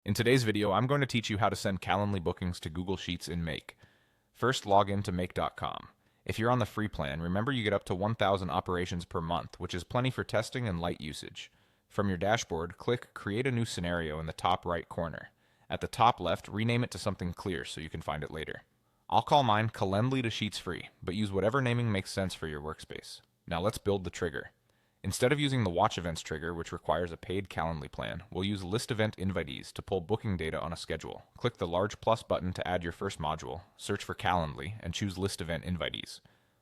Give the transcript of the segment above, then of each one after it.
In today's video, I'm going to teach you how to send Calendly bookings to Google Sheets in Make. First, log in to Make.com. If you're on the free plan, remember you get up to 1,000 operations per month, which is plenty for testing and light usage. From your dashboard, click Create a new scenario in the top right corner. At the top left, rename it to something clear so you can find it later. I'll call mine Calendly to Sheets Free, but use whatever naming makes sense for your workspace. Now let's build the trigger. Instead of using the Watch Events trigger, which requires a paid Calendly plan, we'll use List Event Invitees to pull booking data on a schedule. Click the large plus button to add your first module, search for Calendly, and choose List Event Invitees.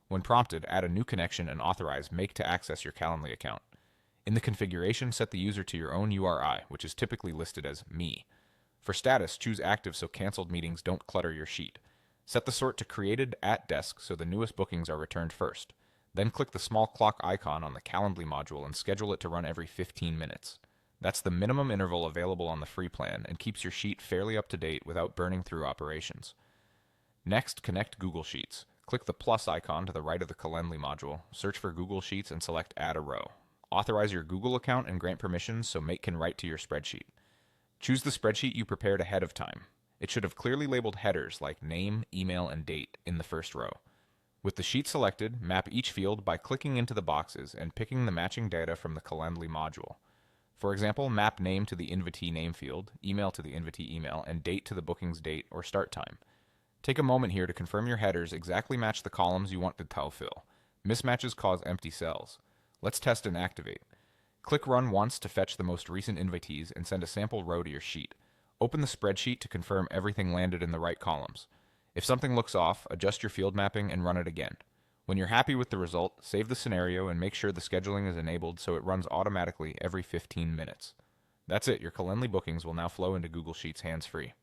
When prompted, add a new connection and authorize Make to access your Calendly account. In the configuration, set the user to your own URI, which is typically listed as Me. For status, choose Active so canceled meetings don't clutter your sheet. Set the sort to Created at Desk so the newest bookings are returned first. Then click the small clock icon on the Calendly module and schedule it to run every 15 minutes. That's the minimum interval available on the free plan and keeps your sheet fairly up to date without burning through operations. Next, connect Google Sheets. Click the plus icon to the right of the Calendly module, search for Google Sheets and select Add a Row. Authorize your Google account and grant permissions so Make can write to your spreadsheet. Choose the spreadsheet you prepared ahead of time. It should have clearly labeled headers like name, email, and date in the first row. With the sheet selected, map each field by clicking into the boxes and picking the matching data from the Calendly module. For example, map name to the invitee name field, email to the invitee email, and date to the booking's date or start time. Take a moment here to confirm your headers exactly match the columns you want to fill. Mismatches cause empty cells. Let's test and activate. Click Run once to fetch the most recent invitees and send a sample row to your sheet. Open the spreadsheet to confirm everything landed in the right columns. If something looks off, adjust your field mapping and run it again. When you're happy with the result, save the scenario and make sure the scheduling is enabled so it runs automatically every 15 minutes. That's it, your Calendly bookings will now flow into Google Sheets hands-free.